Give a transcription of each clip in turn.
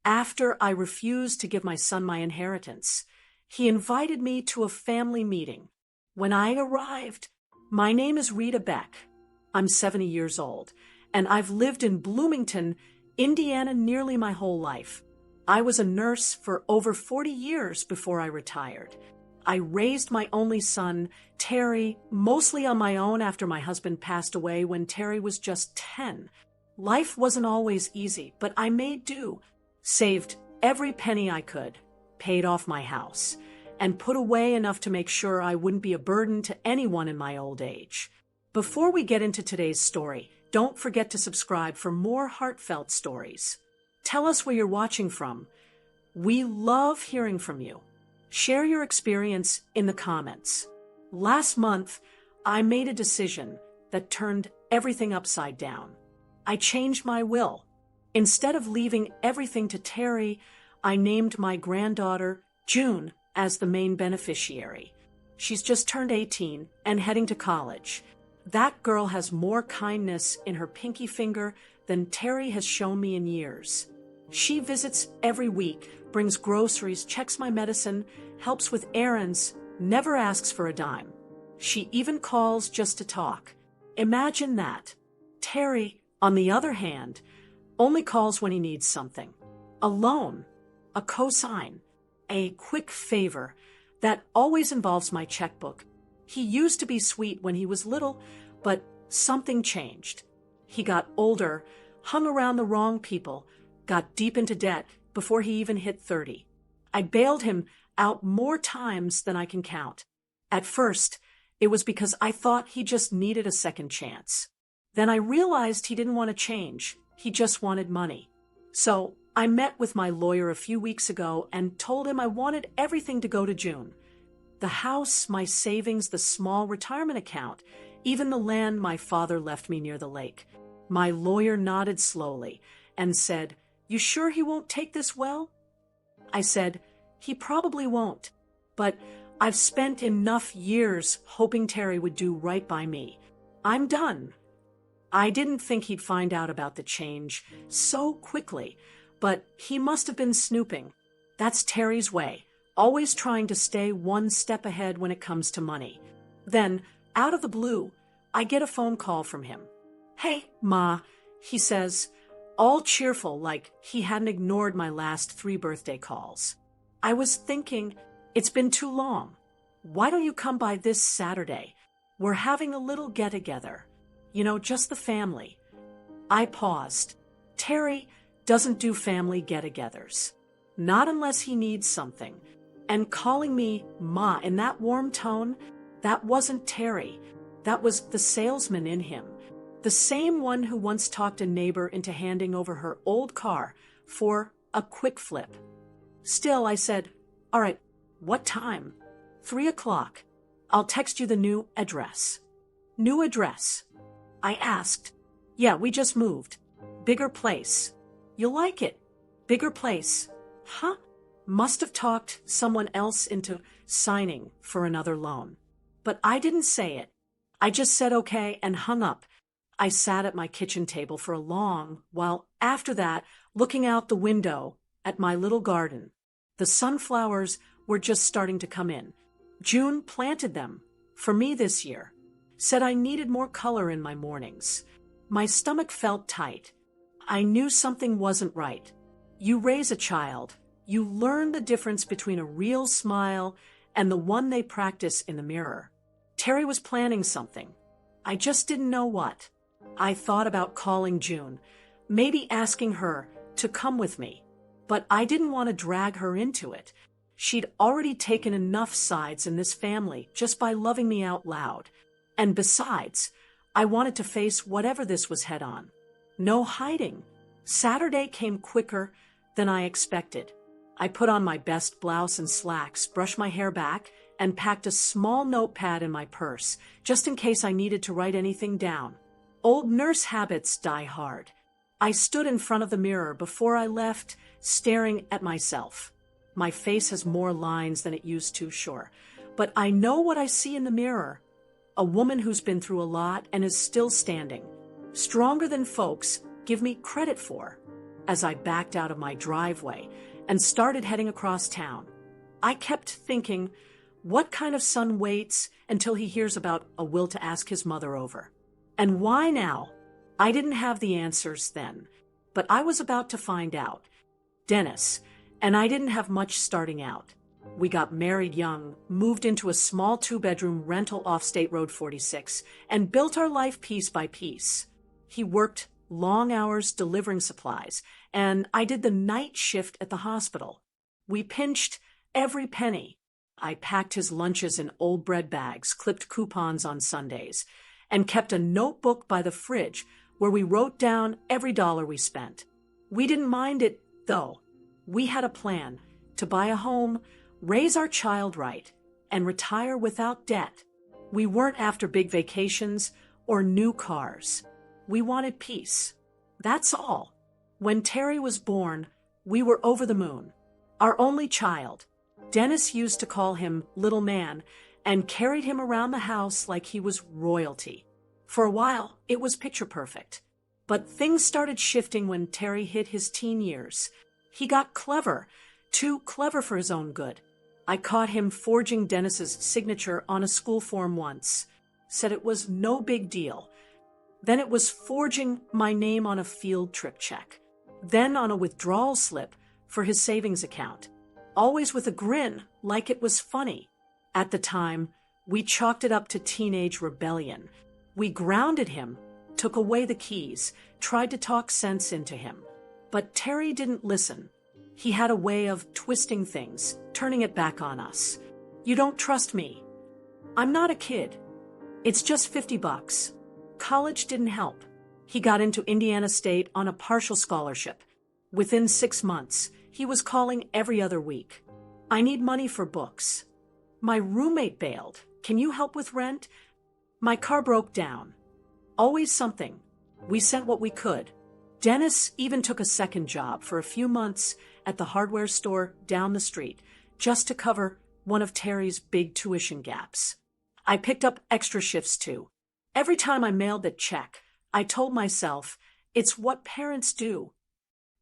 after I refused to give my son my inheritance. He invited me to a family meeting. When I arrived, my name is Rita Beck. I'm 70 years old, and I've lived in Bloomington, Indiana nearly my whole life. I was a nurse for over 40 years before I retired. I raised my only son, Terry, mostly on my own after my husband passed away when Terry was just 10. Life wasn't always easy, but I made do, saved every penny I could, paid off my house, and put away enough to make sure I wouldn't be a burden to anyone in my old age. Before we get into today's story, don't forget to subscribe for more heartfelt stories. Tell us where you're watching from. We love hearing from you. Share your experience in the comments. Last month, I made a decision that turned everything upside down. I changed my will. Instead of leaving everything to Terry, I named my granddaughter, June, as the main beneficiary. She's just turned 18 and heading to college. That girl has more kindness in her pinky finger than Terry has shown me in years. She visits every week, brings groceries, checks my medicine, helps with errands, never asks for a dime. She even calls just to talk. Imagine that. Terry, on the other hand, only calls when he needs something. A loan, a cosign, a quick favor. That always involves my checkbook. He used to be sweet when he was little, but something changed. He got older, hung around the wrong people, got deep into debt before he even hit 30. I bailed him out more times than I can count. At first, it was because I thought he just needed a second chance. Then I realized he didn't want to change. He just wanted money. So I met with my lawyer a few weeks ago and told him I wanted everything to go to June. The house, my savings, the small retirement account, even the land my father left me near the lake. My lawyer nodded slowly and said, "You sure he won't take this well?" I said, "He probably won't, but I've spent enough years hoping Terry would do right by me. I'm done." I didn't think he'd find out about the change so quickly, but he must have been snooping. That's Terry's way, always trying to stay one step ahead when it comes to money. Then, out of the blue, I get a phone call from him. "Hey, Ma," he says, all cheerful like he hadn't ignored my last 3 birthday calls. I was thinking, it's been too long. Why don't you come by this Saturday? We're having a little get-together. Just the family. I paused. Terry doesn't do family get-togethers. Not unless he needs something. And calling me Ma in that warm tone, that wasn't Terry. That was the salesman in him. The same one who once talked a neighbor into handing over her old car for a quick flip. Still, I said, "All right, what time?" 3 o'clock. "I'll text you the new address." "New address?" I asked. "Yeah, we just moved. Bigger place." "You'll like it. Bigger place." Huh? Must have talked someone else into signing for another loan. But I didn't say it. I just said okay and hung up. I sat at my kitchen table for a long while after that, looking out the window at my little garden. The sunflowers were just starting to come in. June planted them for me this year. Said I needed more color in my mornings. My stomach felt tight. I knew something wasn't right. You raise a child, you learn the difference between a real smile and the one they practice in the mirror. Terry was planning something. I just didn't know what. I thought about calling June, maybe asking her to come with me. But I didn't want to drag her into it. She'd already taken enough sides in this family just by loving me out loud. And besides, I wanted to face whatever this was head on. No hiding. Saturday came quicker than I expected. I put on my best blouse and slacks, brushed my hair back, and packed a small notepad in my purse, just in case I needed to write anything down. Old nurse habits die hard. I stood in front of the mirror before I left, staring at myself. My face has more lines than it used to, sure. But I know what I see in the mirror. A woman who's been through a lot and is still standing. Stronger than folks give me credit for. as I backed out of my driveway and started heading across town. I kept thinking, what kind of son waits until he hears about a will to ask his mother over? And why now? I didn't have the answers then, but I was about to find out. Dennis and I didn't have much starting out. We got married young, moved into a small 2-bedroom rental off State Road 46, and built our life piece by piece. He worked long hours delivering supplies, and I did the night shift at the hospital. We pinched every penny. I packed his lunches in old bread bags, clipped coupons on Sundays, and kept a notebook by the fridge where we wrote down every dollar we spent. We didn't mind it, though. We had a plan to buy a home, raise our child right, and retire without debt. We weren't after big vacations or new cars. We wanted peace. That's all. When Terry was born, we were over the moon. Our only child. Dennis used to call him Little Man and carried him around the house like he was royalty. For a while, it was picture perfect. But things started shifting when Terry hit his teen years. He got clever, too clever for his own good. I caught him forging Dennis's signature on a school form once. Said it was no big deal. Then it was forging my name on a field trip check. Then on a withdrawal slip for his savings account. Always with a grin, like it was funny. At the time, we chalked it up to teenage rebellion. We grounded him, took away the keys, tried to talk sense into him. But Terry didn't listen. He had a way of twisting things, turning it back on us. You don't trust me. I'm not a kid. It's just $50. College didn't help. He got into Indiana State on a partial scholarship. Within 6 months, he was calling every other week. I need money for books. My roommate bailed. Can you help with rent? My car broke down. Always something. We sent what we could. Dennis even took a second job for a few months at the hardware store down the street, just to cover one of Terry's big tuition gaps. I picked up extra shifts too. Every time I mailed the check, I told myself, it's what parents do.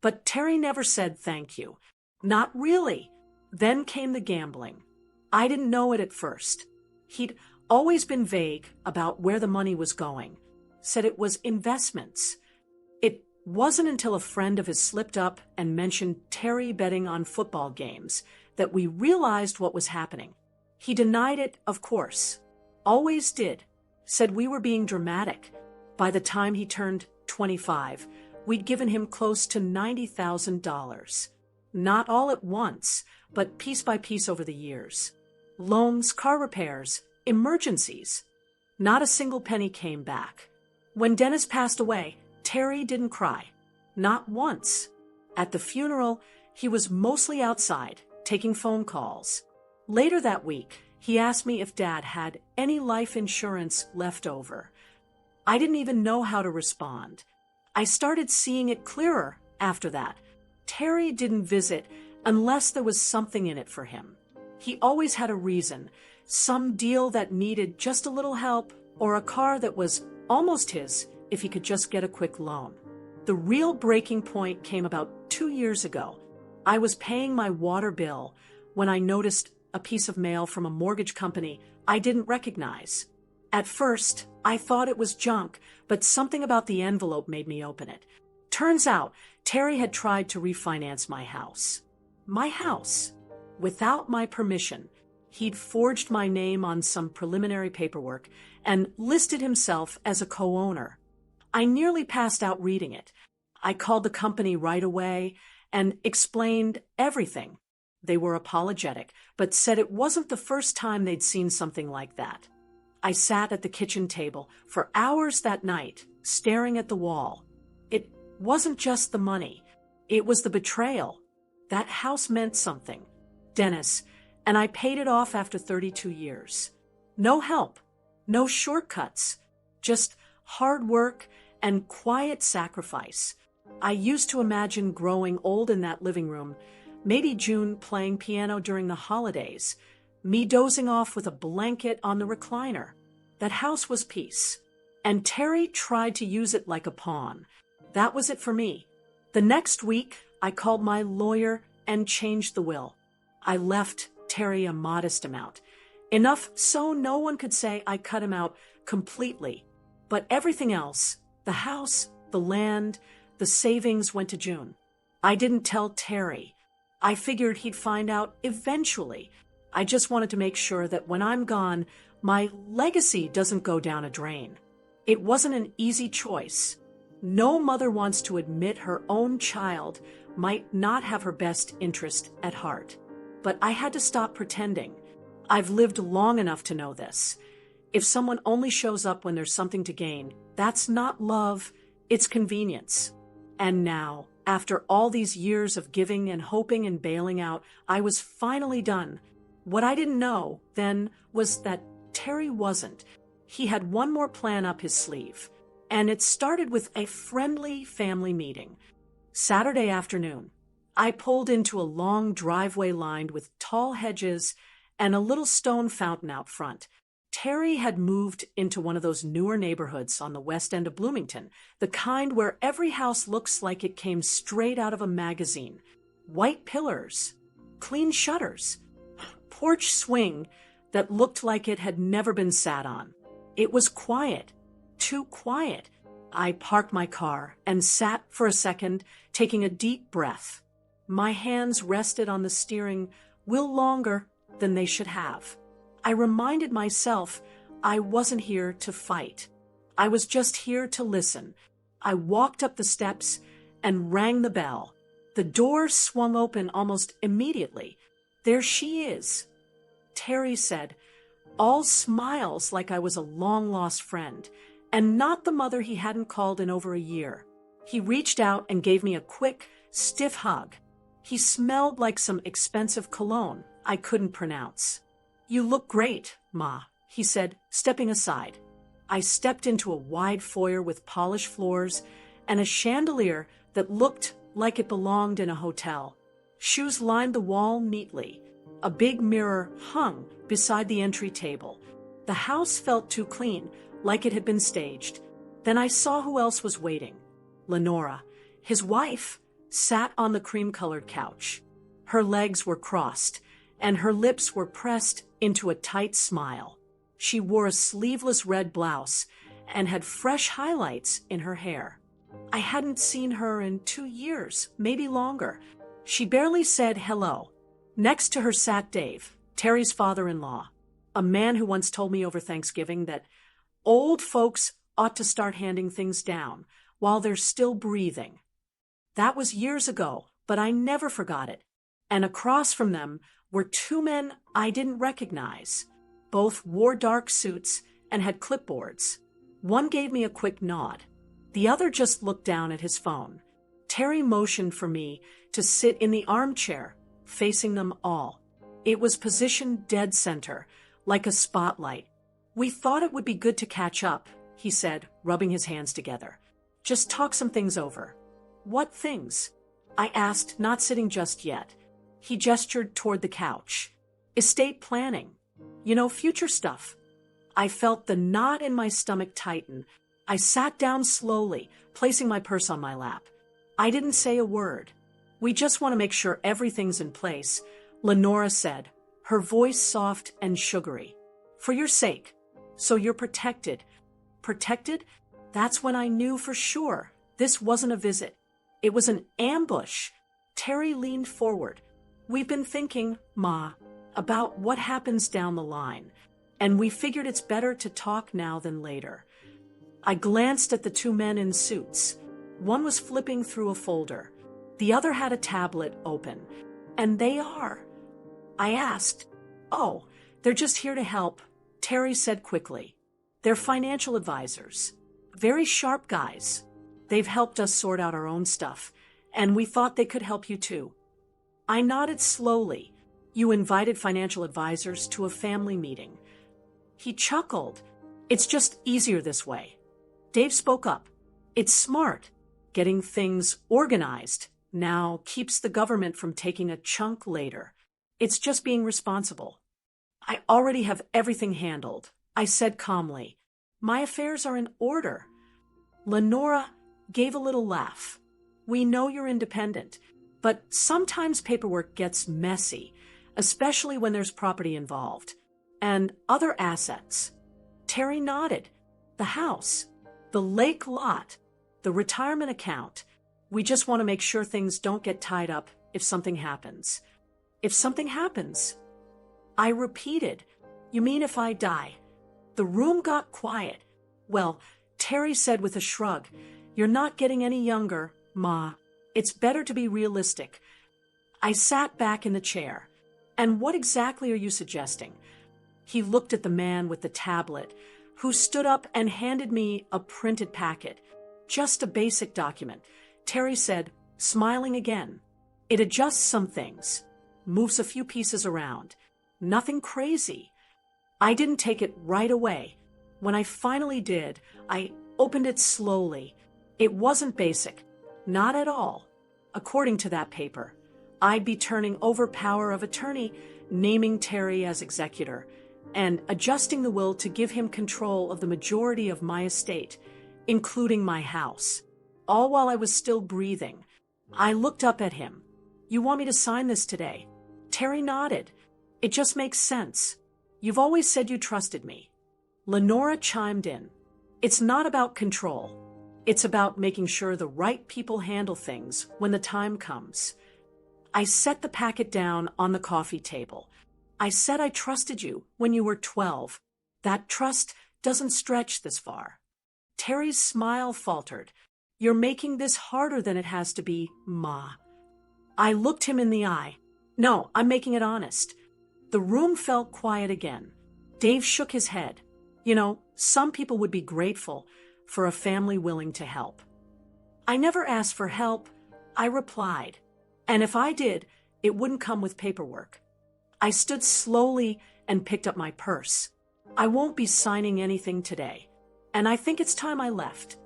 But Terry never said thank you. Not really. Then came the gambling. I didn't know it at first. He'd always been vague about where the money was going. Said it was investments. It wasn't until a friend of his slipped up and mentioned Terry betting on football games that we realized what was happening. He denied it, of course. Always did. Said we were being dramatic. By the time he turned 25, we'd given him close to $90,000. Not all at once, but piece by piece over the years. Loans, car repairs, emergencies. Not a single penny came back. When Dennis passed away, Terry didn't cry. Not once. At the funeral, he was mostly outside, taking phone calls. Later that week, he asked me if Dad had any life insurance left over. I didn't even know how to respond. I started seeing it clearer after that. Terry didn't visit unless there was something in it for him. He always had a reason, some deal that needed just a little help, or a car that was almost his if he could just get a quick loan. The real breaking point came about 2 years ago. I was paying my water bill when I noticed a piece of mail from a mortgage company I didn't recognize. At first, I thought it was junk, but something about the envelope made me open it. Turns out, Terry had tried to refinance my house. My house. Without my permission. He'd forged my name on some preliminary paperwork and listed himself as a co-owner. I nearly passed out reading it. I called the company right away and explained everything. They were apologetic, but said it wasn't the first time they'd seen something like that. I sat at the kitchen table for hours that night, staring at the wall. It wasn't just the money. It was the betrayal. That house meant something. Dennis, and I paid it off after 32 years. No help, no shortcuts, just hard work and quiet sacrifice. I used to imagine growing old in that living room, maybe June playing piano during the holidays, me dozing off with a blanket on the recliner. That house was peace. And Terry tried to use it like a pawn. That was it for me. The next week, I called my lawyer and changed the will. I left Terry a modest amount, enough so no one could say I cut him out completely. But everything else, the house, the land, the savings went to June. I didn't tell Terry. I figured he'd find out eventually. I just wanted to make sure that when I'm gone, my legacy doesn't go down a drain. It wasn't an easy choice. No mother wants to admit her own child might not have her best interest at heart. But I had to stop pretending. I've lived long enough to know this. If someone only shows up when there's something to gain, that's not love, it's convenience. And now, after all these years of giving and hoping and bailing out, I was finally done. What I didn't know then was that Terry wasn't. He had one more plan up his sleeve. And it started with a friendly family meeting. Saturday afternoon, I pulled into a long driveway lined with tall hedges and a little stone fountain out front. Terry had moved into one of those newer neighborhoods on the west end of Bloomington, the kind where every house looks like it came straight out of a magazine. White pillars, clean shutters, porch swing that looked like it had never been sat on. It was quiet, too quiet. I parked my car and sat for a second, taking a deep breath. My hands rested on the steering wheel longer than they should have. I reminded myself I wasn't here to fight. I was just here to listen. I walked up the steps and rang the bell. The door swung open almost immediately. There she is. Terry said, all smiles like I was a long-lost friend, and not the mother he hadn't called in over a year. He reached out and gave me a quick, stiff hug. He smelled like some expensive cologne I couldn't pronounce. You look great, Ma, he said, stepping aside. I stepped into a wide foyer with polished floors and a chandelier that looked like it belonged in a hotel. Shoes lined the wall neatly. A big mirror hung beside the entry table. The house felt too clean, like it had been staged. Then I saw who else was waiting. Lenora, his wife, sat on the cream-colored couch. Her legs were crossed, and her lips were pressed into a tight smile. She wore a sleeveless red blouse and had fresh highlights in her hair. I hadn't seen her in 2 years, maybe longer. She barely said hello. Next to her sat Dave, Terry's father-in-law, a man who once told me over Thanksgiving that old folks ought to start handing things down while they're still breathing. That was years ago, but I never forgot it. And across from them were 2 men I didn't recognize. Both wore dark suits and had clipboards. One gave me a quick nod. The other just looked down at his phone. Terry motioned for me to sit in the armchair, facing them all. It was positioned dead center, like a spotlight. We thought it would be good to catch up, he said, rubbing his hands together. Just talk some things over. What things? I asked, not sitting just yet. He gestured toward the couch. Estate planning. Future stuff. I felt the knot in my stomach tighten. I sat down slowly, placing my purse on my lap. I didn't say a word. We just want to make sure everything's in place, Lenora said, her voice soft and sugary. For your sake. So you're protected. Protected? That's when I knew for sure this wasn't a visit. It was an ambush. Terry leaned forward. We've been thinking, Ma, about what happens down the line, and we figured it's better to talk now than later. I glanced at the 2 men in suits. One was flipping through a folder. The other had a tablet open. And they are. I asked. Oh, they're just here to help, Terry said quickly. They're financial advisors. Very sharp guys. They've helped us sort out our own stuff, and we thought they could help you too. I nodded slowly. You invited financial advisors to a family meeting. He chuckled. It's just easier this way. Dave spoke up. It's smart. Getting things organized now keeps the government from taking a chunk later. It's just being responsible. I already have everything handled, I said calmly. My affairs are in order. Lenora gave a little laugh. We know you're independent, but sometimes paperwork gets messy, especially when there's property involved. And other assets. Terry nodded. The house, the lake lot, the retirement account. We just want to make sure things don't get tied up if something happens. If something happens. I repeated, you mean if I die? The room got quiet. Well, Terry said with a shrug, you're not getting any younger, Ma. It's better to be realistic. I sat back in the chair. And what exactly are you suggesting? He looked at the man with the tablet, who stood up and handed me a printed packet. Just a basic document. Terry said, smiling again. It adjusts some things, moves a few pieces around. Nothing crazy. I didn't take it right away. When I finally did, I opened it slowly. It wasn't basic. Not at all. According to that paper, I'd be turning over power of attorney, naming Terry as executor, and adjusting the will to give him control of the majority of my estate, including my house. All while I was still breathing. I looked up at him. You want me to sign this today? Terry nodded. It just makes sense. You've always said you trusted me. Lenora chimed in. It's not about control. It's about making sure the right people handle things when the time comes. I set the packet down on the coffee table. I said I trusted you when you were 12. That trust doesn't stretch this far. Terry's smile faltered. You're making this harder than it has to be, Ma. I looked him in the eye. No, I'm making it honest. The room felt quiet again. Dave shook his head. You know, some people would be grateful for a family willing to help. I never asked for help, I replied. And if I did, it wouldn't come with paperwork. I stood slowly and picked up my purse. I won't be signing anything today, and I think it's time I left.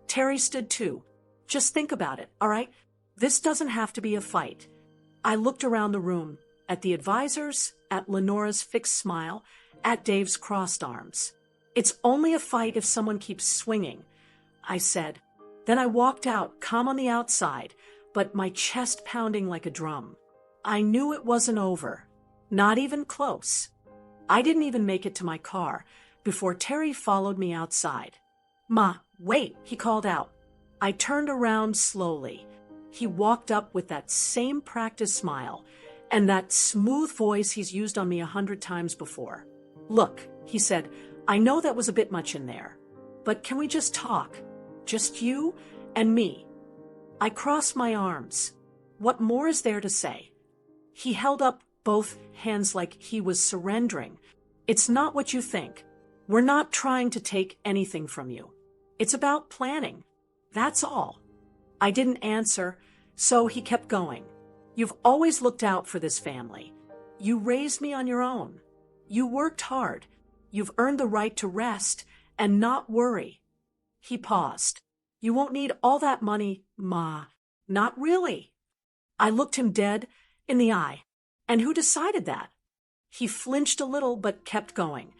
Terry stood too. Just think about it, all right? This doesn't have to be a fight. I looked around the room, at the advisors, at Lenora's fixed smile, at Dave's crossed arms. It's only a fight if someone keeps swinging, I said. Then I walked out, calm on the outside, but my chest pounding like a drum. I knew it wasn't over. Not even close. I didn't even make it to my car before Terry followed me outside. Ma, wait, he called out. I turned around slowly. He walked up with that same practice smile and that smooth voice he's used on me 100 times before. Look, he said, I know that was a bit much in there, but can we just talk? Just you and me. I crossed my arms. What more is there to say? He held up both hands like he was surrendering. It's not what you think. We're not trying to take anything from you. It's about planning. That's all. I didn't answer, so he kept going. You've always looked out for this family. You raised me on your own. You worked hard. You've earned the right to rest and not worry. He paused. You won't need all that money, Ma. Not really. I looked him dead in the eye. And who decided that? He flinched a little but kept going.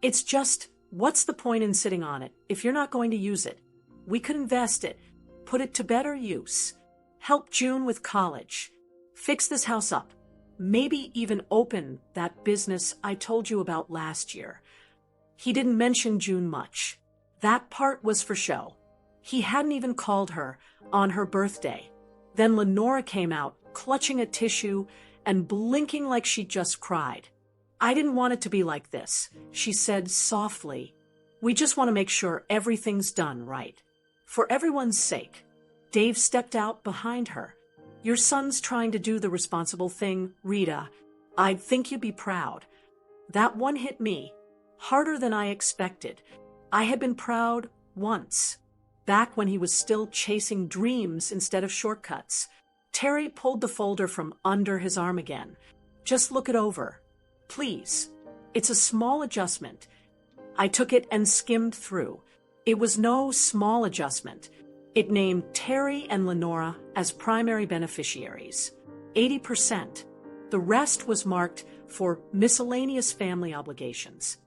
It's just, what's the point in sitting on it if you're not going to use it? We could invest it, put it to better use, help June with college, fix this house up, maybe even open that business I told you about last year. He didn't mention June much. That part was for show. He hadn't even called her on her birthday. Then Lenora came out, clutching at tissue and blinking like she just cried. I didn't want it to be like this, she said softly. We just want to make sure everything's done right. For everyone's sake. Dave stepped out behind her. Your son's trying to do the responsible thing, Rita. I'd think you'd be proud. That one hit me, harder than I expected. I had been proud once, back when he was still chasing dreams instead of shortcuts. Terry pulled the folder from under his arm again. Just look it over. Please. It's a small adjustment. I took it and skimmed through. It was no small adjustment. It named Terry and Lenora as primary beneficiaries. 80%. The rest was marked for miscellaneous family obligations.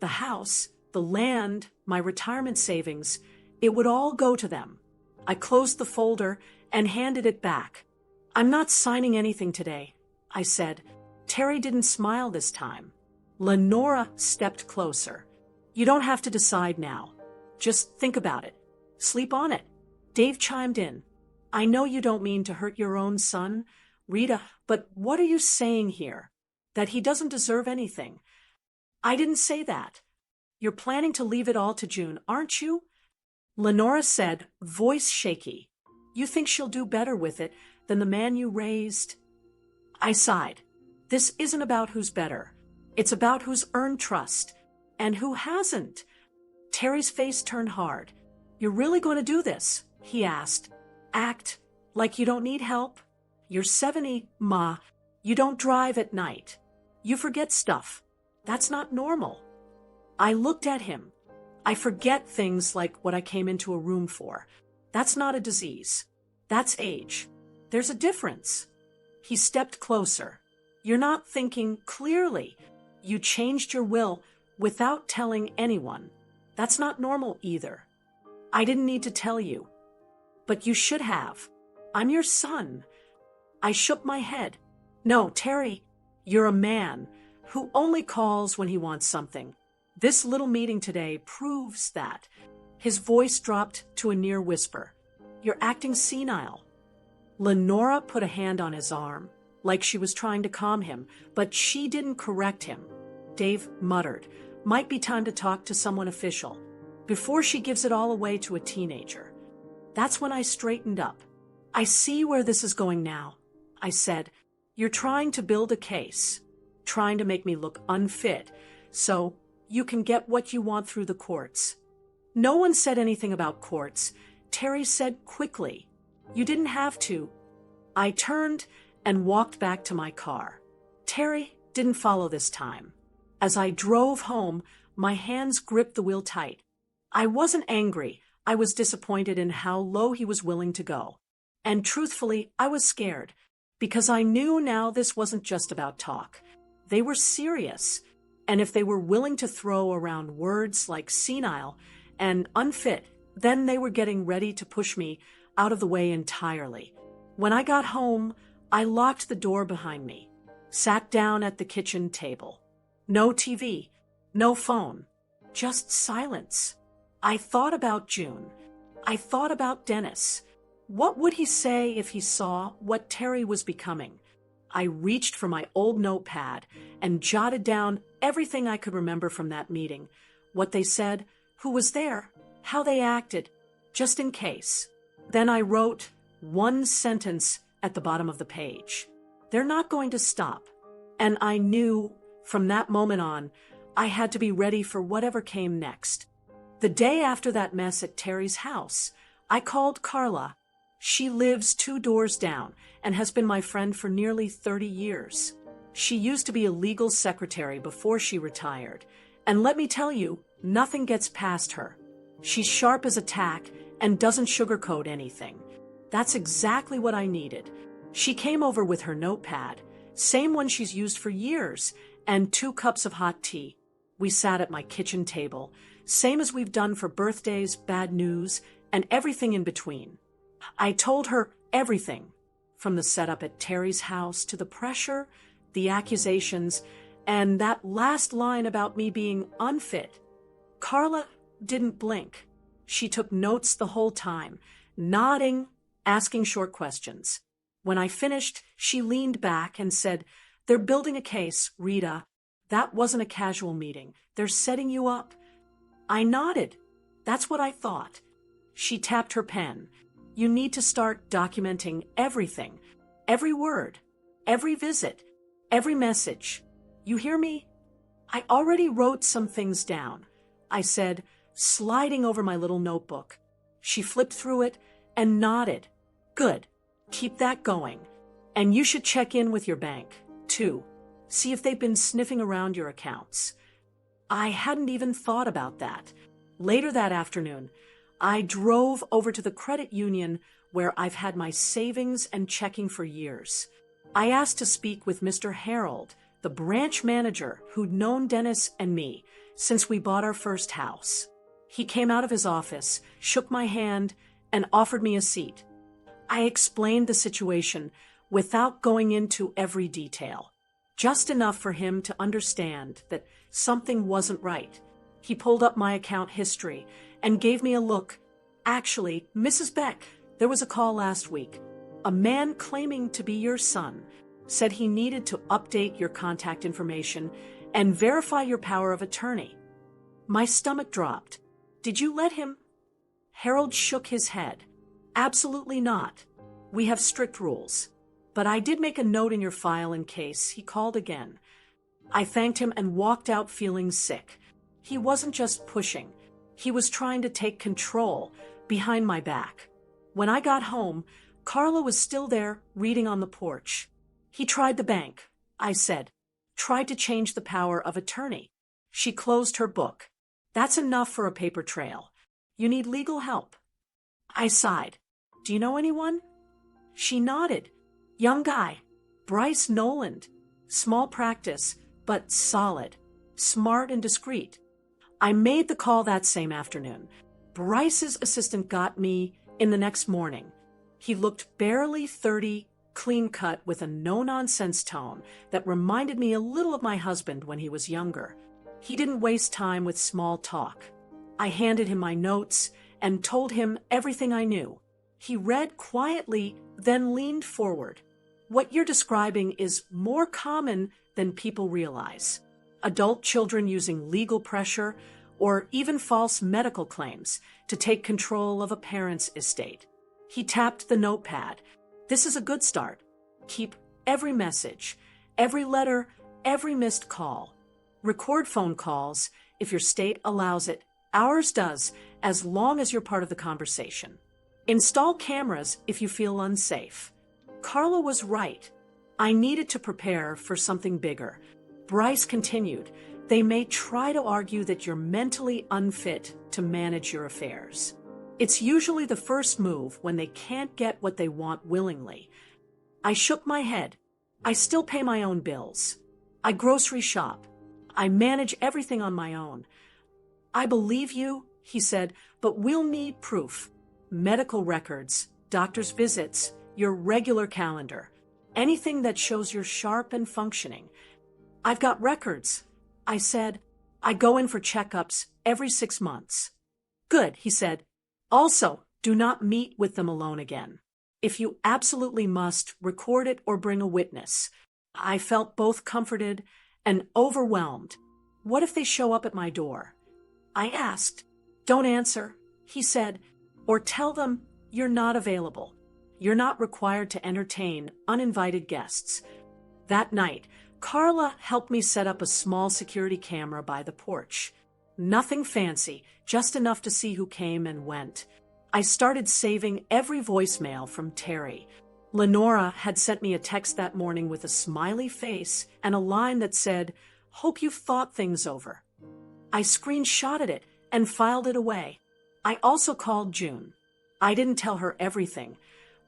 The house, the land, my retirement savings, it would all go to them. I closed the folder and handed it back. "I'm not signing anything today," I said. Terry didn't smile this time. Lenora stepped closer. "You don't have to decide now. Just think about it. Sleep on it." Dave chimed in. "I know you don't mean to hurt your own son, Rita, but what are you saying here? That he doesn't deserve anything?" "I didn't say that. You're planning to leave it all to June, aren't you?" Lenora said, voice shaky. "You think she'll do better with it than the man you raised?" I sighed. This isn't about who's better. It's about who's earned trust and who hasn't. Terry's face turned hard. "You're really going to do this?" he asked. "Act like you don't need help? You're 70, Ma. You don't drive at night. You forget stuff. That's not normal." I looked at him. "I forget things like what I came into a room for. That's not a disease. That's age. There's a difference." He stepped closer. "You're not thinking clearly. You changed your will without telling anyone. That's not normal either. I didn't need to tell you. But you should have. I'm your son." I shook my head. "No, Terry, you're a man who only calls when he wants something. This little meeting today proves that." His voice dropped to a near whisper. "You're acting senile." Lenora put a hand on his arm, like she was trying to calm him, but she didn't correct him. Dave muttered, "Might be time to talk to someone official before she gives it all away to a teenager." That's when I straightened up. "I see where this is going now," I said. "You're trying to build a case, trying to make me look unfit, so you can get what you want through the courts." No one said anything about courts. Terry said quickly, "You didn't have to." I turned and walked back to my car. Terry didn't follow this time. As I drove home, my hands gripped the wheel tight. I wasn't angry. I was disappointed in how low he was willing to go. And truthfully, I was scared, because I knew now this wasn't just about talk. They were serious. And if they were willing to throw around words like senile and unfit, then they were getting ready to push me out of the way entirely. When I got home, I locked the door behind me, sat down at the kitchen table. No TV, no phone, just silence. I thought about June. I thought about Dennis. What would he say if he saw what Terry was becoming? I reached for my old notepad and jotted down everything I could remember from that meeting. What they said, who was there, how they acted, just in case. Then I wrote one sentence at the bottom of the page. They're not going to stop. And I knew from that moment on, I had to be ready for whatever came next. The day after that mess at Terry's house, I called Carla. She lives 2 doors down and has been my friend for nearly 30 years. She used to be a legal secretary before she retired. And let me tell you, nothing gets past her. She's sharp as a tack and doesn't sugarcoat anything. That's exactly what I needed. She came over with her notepad, same one she's used for years, and 2 cups of hot tea. We sat at my kitchen table, same as we've done for birthdays, bad news, and everything in between. I told her everything, from the setup at Terry's house to the pressure, the accusations, and that last line about me being unfit. Carla didn't blink. She took notes the whole time, nodding, asking short questions. When I finished, she leaned back and said, "They're building a case, Rita. That wasn't a casual meeting. They're setting you up." I nodded. That's what I thought. She tapped her pen. "You need to start documenting everything, every word, every visit, every message. You hear me?" I already wrote some things down, I said, sliding over my little notebook. She flipped through it and nodded. "Good. Keep that going. And you should check in with your bank, too. See if they've been sniffing around your accounts." I hadn't even thought about that. Later that afternoon, I drove over to the credit union where I've had my savings and checking for years. I asked to speak with Mr. Harold, the branch manager who'd known Dennis and me since we bought our first house. He came out of his office, shook my hand, and offered me a seat. I explained the situation without going into every detail, just enough for him to understand that something wasn't right. He pulled up my account history and gave me a look. Actually, Mrs. Beck, there was a call last week. A man claiming to be your son said he needed to update your contact information and verify your power of attorney. My stomach dropped. Did you let him? Harold shook his head. Absolutely not. We have strict rules. But I did make a note in your file in case he called again. I thanked him and walked out feeling sick. He wasn't just pushing. He was trying to take control behind my back. When I got home, Carla was still there, reading on the porch. He tried the bank, I said. Tried to change the power of attorney. She closed her book. That's enough for a paper trail. You need legal help. I sighed. Do you know anyone? She nodded. Young guy. Bryce Noland. Small practice, but solid. Smart and discreet. I made the call that same afternoon. Bryce's assistant got me in the next morning. He looked barely 30, clean-cut with a no-nonsense tone that reminded me a little of my husband when he was younger. He didn't waste time with small talk. I handed him my notes and told him everything I knew. He read quietly, then leaned forward. What you're describing is more common than people realize. Adult children using legal pressure or even false medical claims to take control of a parent's estate. He tapped the notepad. This is a good start. Keep every message, every letter, every missed call. Record phone calls if your state allows it. Ours does, as long as you're part of the conversation. Install cameras if you feel unsafe. Carla was right. I needed to prepare for something bigger. Bryce continued. They may try to argue that you're mentally unfit to manage your affairs. It's usually the first move when they can't get what they want willingly. I shook my head. I still pay my own bills. I grocery shop. I manage everything on my own. I believe you, he said, but we'll need proof. Medical records, doctor's visits, your regular calendar. Anything that shows you're sharp and functioning. I've got records. I said, I go in for checkups every 6 months. Good, he said. Also, do not meet with them alone again. If you absolutely must, record it or bring a witness. I felt both comforted and overwhelmed. What if they show up at my door? I asked. Don't answer, he said, or tell them you're not available. You're not required to entertain uninvited guests. That night, Carla helped me set up a small security camera by the porch. Nothing fancy, just enough to see who came and went. I started saving every voicemail from Terry. Lenora had sent me a text that morning with a smiley face and a line that said, "Hope you've thought things over." I screenshotted it and filed it away. I also called June. I didn't tell her everything,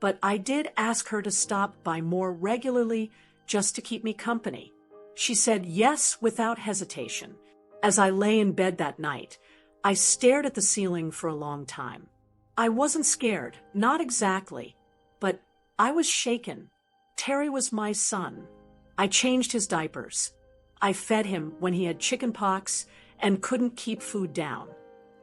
but I did ask her to stop by more regularly just to keep me company. She said yes without hesitation. As I lay in bed that night, I stared at the ceiling for a long time. I wasn't scared, not exactly, but I was shaken. Terry was my son. I changed his diapers. I fed him when he had chicken pox and couldn't keep food down.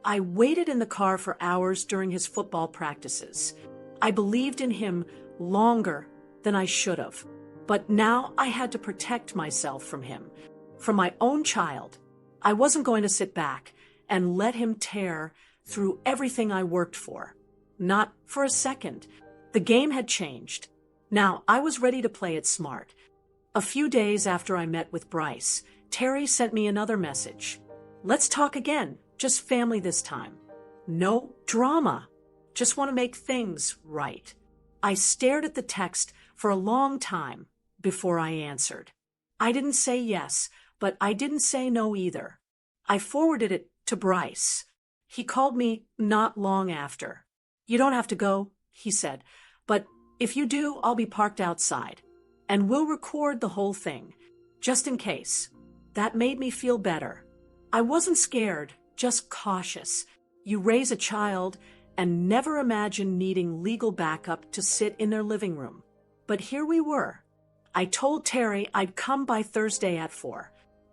I waited in the car for hours during his football practices. I believed in him longer than I should have. But now I had to protect myself from him, from my own child. I wasn't going to sit back and let him tear through everything I worked for. Not for a second. The game had changed. Now I was ready to play it smart. A few days after I met with Bryce, Terry sent me another message. Let's talk again, just family this time. No drama. Just want to make things right. I stared at the text for a long time before I answered. I didn't say yes, but I didn't say no either. I forwarded it to Bryce. He called me not long after. You don't have to go, he said, but if you do, I'll be parked outside. And we'll record the whole thing, just in case. That made me feel better. I wasn't scared, just cautious. You raise a child, and never imagined needing legal backup to sit in their living room. But here we were. I told Terry I'd come by Thursday at 4.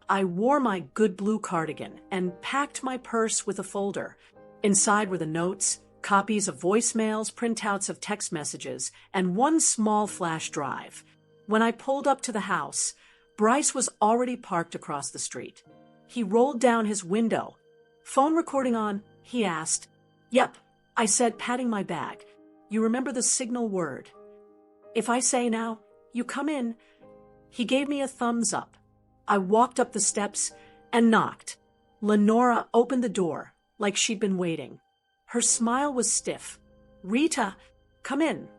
I wore my good blue cardigan and packed my purse with a folder. Inside were the notes, copies of voicemails, printouts of text messages, and one small flash drive. When I pulled up to the house, Bryce was already parked across the street. He rolled down his window. "Phone recording on?" he asked. "Yep," I said, patting my bag. "You remember the signal word? If I say now, you come in." He gave me a thumbs up. I walked up the steps and knocked. Lenora opened the door like she'd been waiting. Her smile was stiff. "Rita, come in."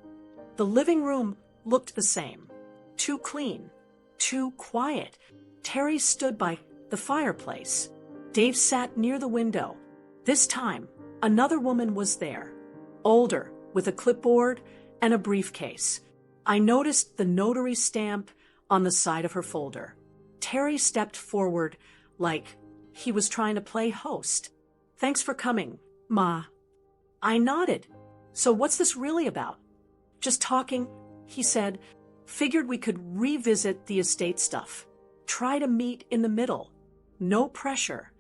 The living room looked the same. Too clean. Too quiet. Terry stood by the fireplace. Dave sat near the window. This time, another woman was there. Older, with a clipboard and a briefcase. I noticed the notary stamp on the side of her folder. Terry stepped forward like he was trying to play host. "Thanks for coming, Ma." I nodded. "So what's this really about?" "Just talking," he said. "Figured we could revisit the estate stuff. Try to meet in the middle. No pressure."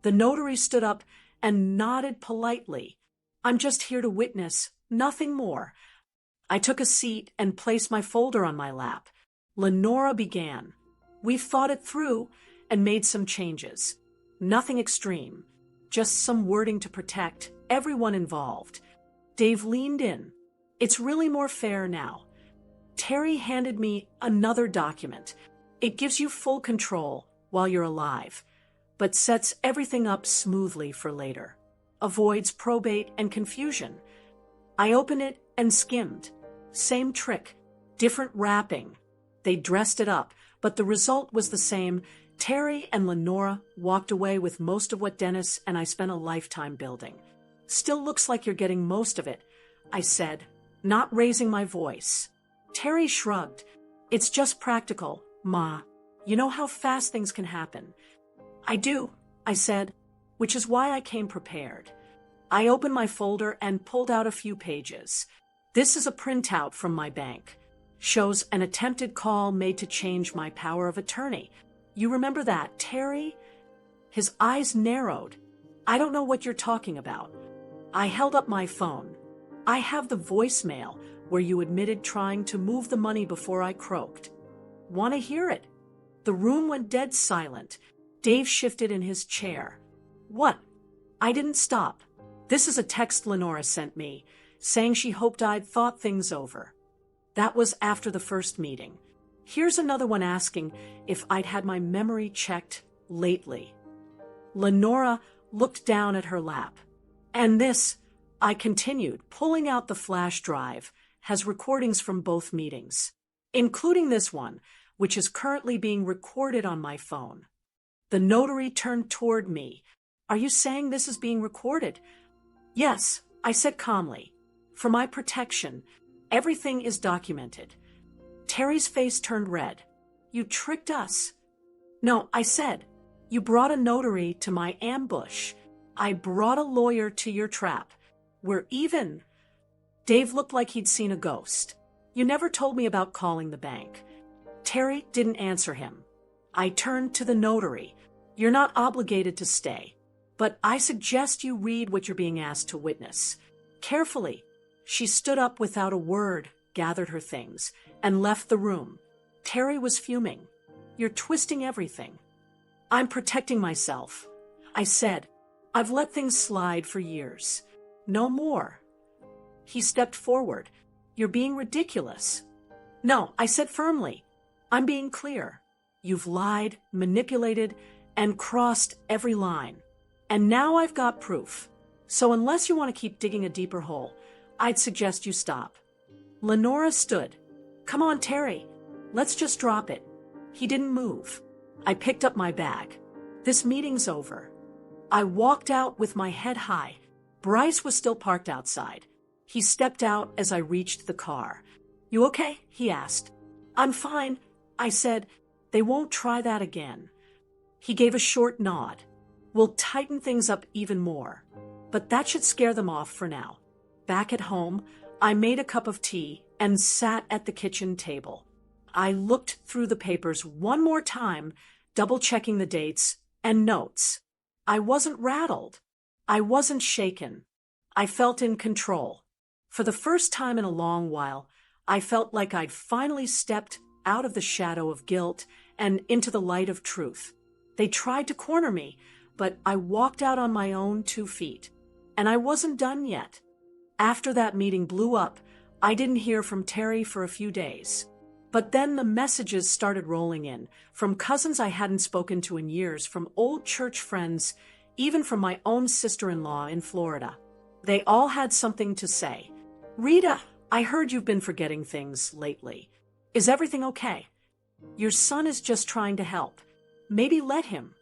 The notary stood up and nodded politely. "I'm just here to witness, nothing more." I took a seat and placed my folder on my lap. Lenora began. "We've thought it through and made some changes. Nothing extreme, just some wording to protect everyone involved." Dave leaned in. "It's really more fair now." Terry handed me another document. "It gives you full control while you're alive, but sets everything up smoothly for later. Avoids probate and confusion." I opened it and skimmed. Same trick, different wrapping. They dressed it up, but the result was the same. Terry and Lenora walked away with most of what Dennis and I spent a lifetime building. "Still looks like you're getting most of it," I said, not raising my voice. Terry shrugged. "It's just practical, Ma. You know how fast things can happen." "I do," I said, "which is why I came prepared." I opened my folder and pulled out a few pages. This is a printout from my bank. Shows an attempted call made to change my power of attorney. "You remember that, Terry?" His eyes narrowed. "I don't know what you're talking about." I held up my phone. "I have the voicemail where you admitted trying to move the money before I croaked." "Want to hear it?" The room went dead silent. Dave shifted in his chair. "What?" I didn't stop. "This is a text Lenora sent me, saying she hoped I'd thought things over." That was after the first meeting. Here's another one asking if I'd had my memory checked lately. Lenora looked down at her lap. "And this," I continued, pulling out the flash drive, "has recordings from both meetings, including this one, which is currently being recorded on my phone." The notary turned toward me. "Are you saying this is being recorded?" "Yes," I said calmly. "For my protection, everything is documented." Terry's face turned red. "You tricked us." "No," I said. "You brought a notary to my ambush. I brought a lawyer to your trap. We're even." Dave looked like he'd seen a ghost. "You never told me about calling the bank." Terry didn't answer him. I turned to the notary. "You're not obligated to stay, but I suggest you read what you're being asked to witness. Carefully." She stood up without a word, gathered her things, and left the room. Terry was fuming. "You're twisting everything." "I'm protecting myself," I said. "I've let things slide for years. No more." He stepped forward. "You're being ridiculous." "No," I said firmly. "I'm being clear. You've lied, manipulated, and crossed every line. And now I've got proof. So unless you want to keep digging a deeper hole, I'd suggest you stop." Lenora stood. "Come on, Terry. Let's just drop it." He didn't move. I picked up my bag. "This meeting's over." I walked out with my head high. Bryce was still parked outside. He stepped out as I reached the car. "You okay?" he asked. "I'm fine," I said. "They won't try that again." He gave a short nod. "We'll tighten things up even more." but that should scare them off for now. Back at home, I made a cup of tea and sat at the kitchen table. I looked through the papers one more time, double-checking the dates and notes. I wasn't rattled. I wasn't shaken. I felt in control. For the first time in a long while, I felt like I'd finally stepped out of the shadow of guilt and into the light of truth. They tried to corner me, but I walked out on my own 2 feet. And I wasn't done yet. After that meeting blew up, I didn't hear from Terry for a few days. But then the messages started rolling in, from cousins I hadn't spoken to in years, from old church friends, even from my own sister-in-law in Florida. They all had something to say. "Rita, I heard you've been forgetting things lately. Is everything okay? Your son is just trying to help. Maybe let him.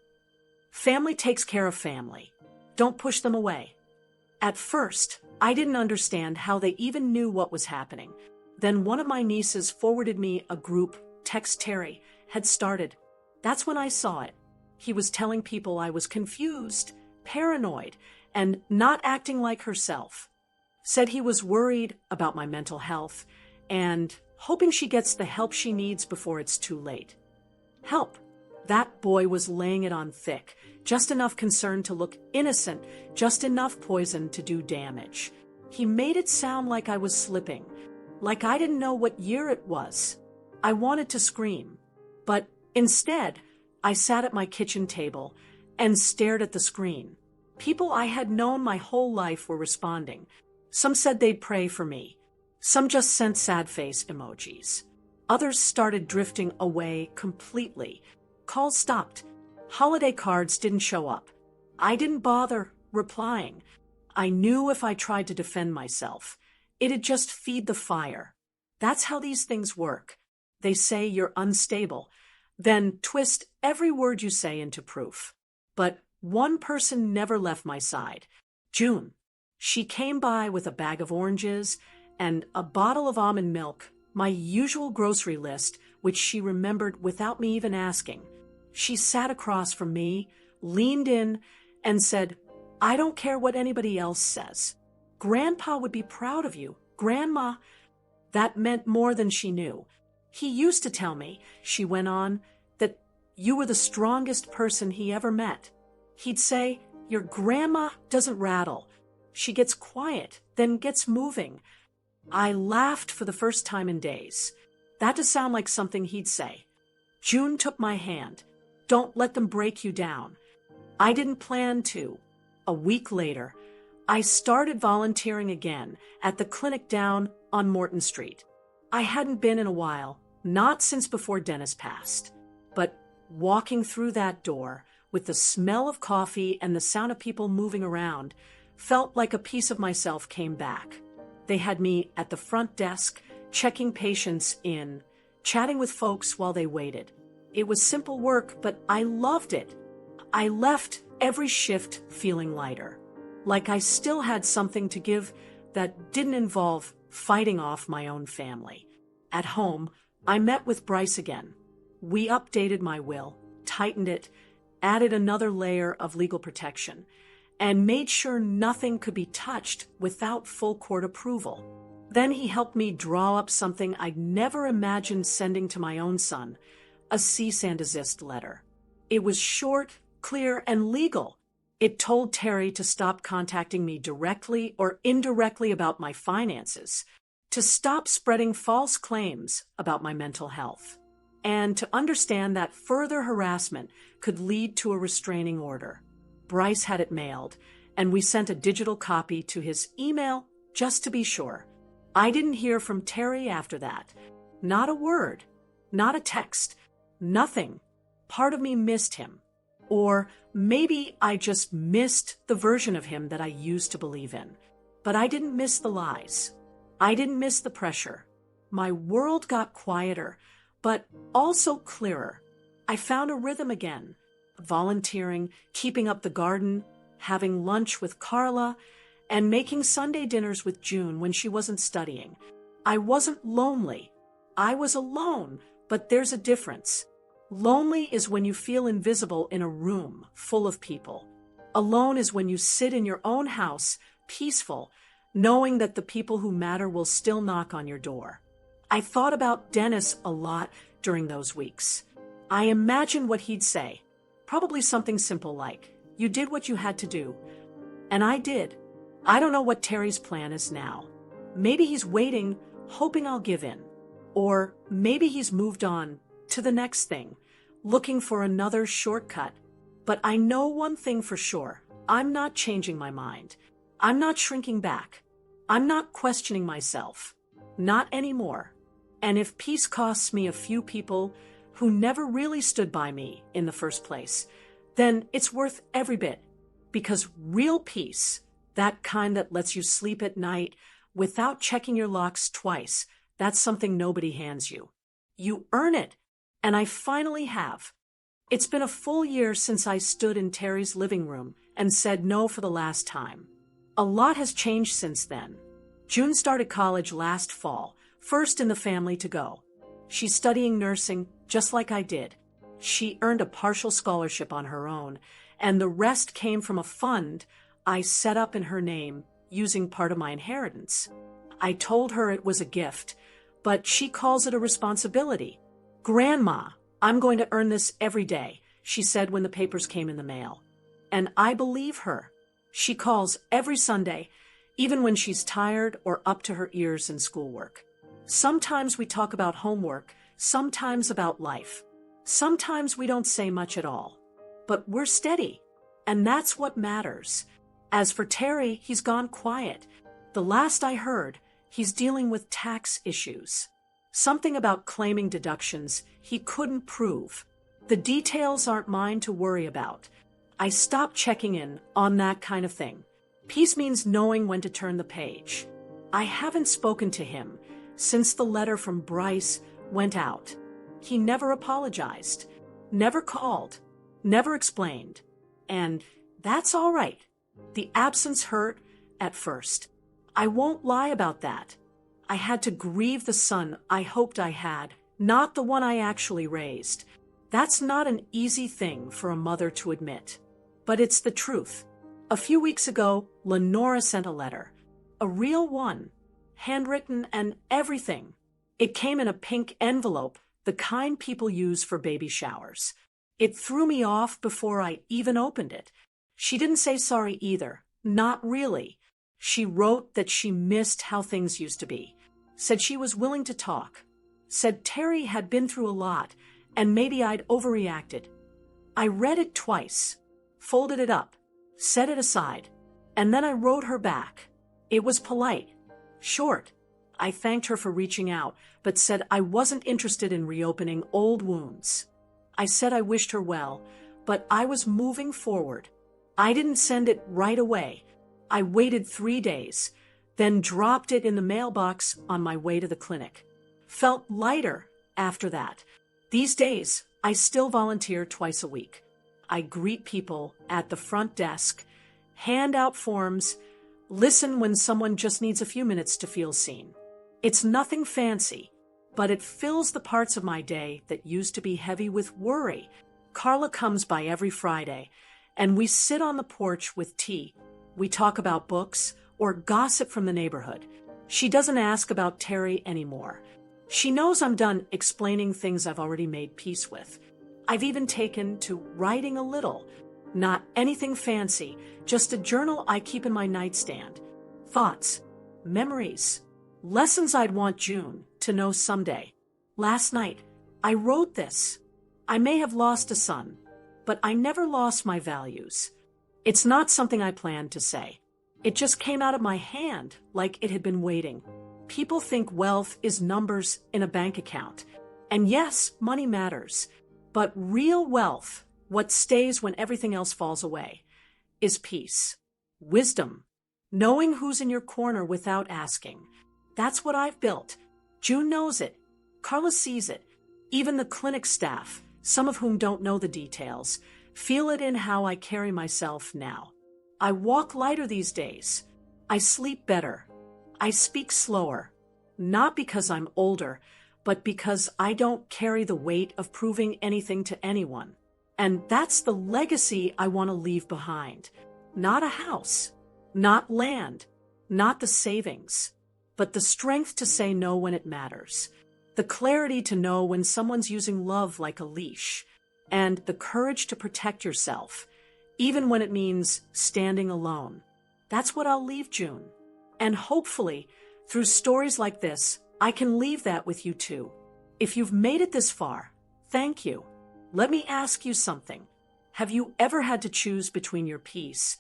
Family takes care of family. Don't push them away." At first, I didn't understand how they even knew what was happening. Then one of my nieces forwarded me a group text Terry had started. That's when I saw it. He was telling people I was confused, paranoid, and not acting like herself. Said he was worried about my mental health and hoping she gets the help she needs before it's too late. Help. That boy was laying it on thick, just enough concern to look innocent, just enough poison to do damage. He made it sound like I was slipping, like I didn't know what year it was. I wanted to scream, but instead, I sat at my kitchen table and stared at the screen. People I had known my whole life were responding. Some said they'd pray for me. Some just sent sad face emojis. Others started drifting away completely. Calls stopped. Holiday cards didn't show up. I didn't bother replying. I knew if I tried to defend myself, it'd just feed the fire. That's how these things work. They say you're unstable, then twist every word you say into proof. But one person never left my side. June. She came by with a bag of oranges and a bottle of almond milk, my usual grocery list, which she remembered without me even asking. She sat across from me, leaned in, and said, "I don't care what anybody else says. Grandpa would be proud of you. Grandma." That meant more than she knew. He used to tell me, she went on, that you were the strongest person he ever met. He'd say, "Your grandma doesn't rattle. She gets quiet, then gets moving." I laughed for the first time in days. That to sound like something he'd say. June took my hand. "Don't let them break you down." I didn't plan to. A week later, I started volunteering again at the clinic down on Morton Street. I hadn't been in a while, not since before Dennis passed. But walking through that door, with the smell of coffee and the sound of people moving around, felt like a piece of myself came back. They had me at the front desk, checking patients in, chatting with folks while they waited. It was simple work, but I loved it. I left every shift feeling lighter, like I still had something to give that didn't involve fighting off my own family. At home, I met with Bryce again. We updated my will, tightened it, added another layer of legal protection, and made sure nothing could be touched without full court approval. Then he helped me draw up something I'd never imagined sending to my own son, a cease and desist letter. It was short, clear, and legal. It told Terry to stop contacting me directly or indirectly about my finances, to stop spreading false claims about my mental health, and to understand that further harassment could lead to a restraining order. Bryce had it mailed, and we sent a digital copy to his email just to be sure. I didn't hear from Terry after that. Not a word, not a text, nothing. Part of me missed him. Or maybe I just missed the version of him that I used to believe in. But I didn't miss the lies. I didn't miss the pressure. My world got quieter, but also clearer. I found a rhythm again. Volunteering, keeping up the garden, having lunch with Carla, and making Sunday dinners with June when she wasn't studying. I wasn't lonely. I was alone, but there's a difference. Lonely is when you feel invisible in a room full of people. Alone is when you sit in your own house, peaceful, knowing that the people who matter will still knock on your door. I thought about Dennis a lot during those weeks. I imagined what he'd say. Probably something simple like, "You did what you had to do." And I did. I don't know what Terry's plan is now. Maybe he's waiting, hoping I'll give in. Or maybe he's moved on to the next thing, looking for another shortcut. But I know one thing for sure. I'm not changing my mind. I'm not shrinking back. I'm not questioning myself. Not anymore. And if peace costs me a few people who never really stood by me in the first place, then it's worth every bit. Because real peace, that kind that lets you sleep at night without checking your locks twice, that's something nobody hands you. You earn it, and I finally have. It's been a full year since I stood in Terry's living room and said no for the last time. A lot has changed since then. June started college last fall, first in the family to go. She's studying nursing, just like I did. She earned a partial scholarship on her own, and the rest came from a fund I set up in her name using part of my inheritance. I told her it was a gift, but she calls it a responsibility. "Grandma, I'm going to earn this every day," she said when the papers came in the mail. And I believe her. She calls every Sunday, even when she's tired or up to her ears in schoolwork. Sometimes we talk about homework, sometimes about life. Sometimes we don't say much at all. But we're steady, and that's what matters. As for Terry, he's gone quiet. The last I heard, he's dealing with tax issues. Something about claiming deductions he couldn't prove. The details aren't mine to worry about. I stopped checking in on that kind of thing. Peace means knowing when to turn the page. I haven't spoken to him since the letter from Bryce went out. He never apologized, never called, never explained. And that's all right. The absence hurt at first. I won't lie about that. I had to grieve the son I hoped I had, not the one I actually raised. That's not an easy thing for a mother to admit. But it's the truth. A few weeks ago, Lenora sent a letter. A real one. Handwritten and everything. It came in a pink envelope, the kind people use for baby showers. It threw me off before I even opened it. She didn't say sorry either. Not really. She wrote that she missed how things used to be. Said she was willing to talk. Said Terry had been through a lot, and maybe I'd overreacted. I read it twice, folded it up, set it aside, and then I wrote her back. It was polite, short. I thanked her for reaching out, but said I wasn't interested in reopening old wounds. I said I wished her well, but I was moving forward. I didn't send it right away. I waited 3 days, then dropped it in the mailbox on my way to the clinic. Felt lighter after that. These days, I still volunteer twice a week. I greet people at the front desk, hand out forms, listen when someone just needs a few minutes to feel seen. It's nothing fancy, but it fills the parts of my day that used to be heavy with worry. Carla comes by every Friday, and we sit on the porch with tea. We talk about books or gossip from the neighborhood. She doesn't ask about Terry anymore. She knows I'm done explaining things I've already made peace with. I've even taken to writing a little. Not anything fancy, just a journal I keep in my nightstand. Thoughts, memories, lessons I'd want June to know someday. Last night, I wrote this. I may have lost a son, but I never lost my values. It's not something I planned to say. It just came out of my hand like it had been waiting. People think wealth is numbers in a bank account. And yes, money matters. But real wealth, what stays when everything else falls away, is peace, wisdom, knowing who's in your corner without asking. That's what I've built. June knows it. Carla sees it. Even the clinic staff, some of whom don't know the details, feel it in how I carry myself now. I walk lighter these days. I sleep better. I speak slower. Not because I'm older, but because I don't carry the weight of proving anything to anyone. And that's the legacy I want to leave behind. Not a house, not land, not the savings, but the strength to say no when it matters, the clarity to know when someone's using love like a leash, and the courage to protect yourself, even when it means standing alone. That's what I'll leave June. And hopefully, through stories like this, I can leave that with you too. If you've made it this far, thank you. Let me ask you something. Have you ever had to choose between your peace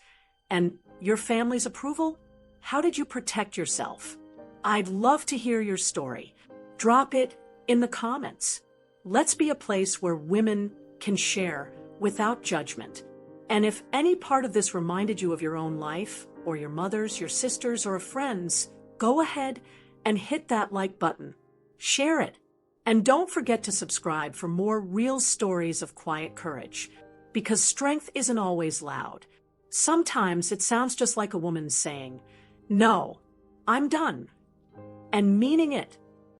and your family's approval? How did you protect yourself? I'd love to hear your story. Drop it in the comments. Let's be a place where women can share without judgment. And if any part of this reminded you of your own life, or your mother's, your sister's, or a friend's, go ahead and hit that like button. Share it. And don't forget to subscribe for more real stories of quiet courage, because strength isn't always loud. Sometimes it sounds just like a woman saying, "No, I'm done," and meaning it.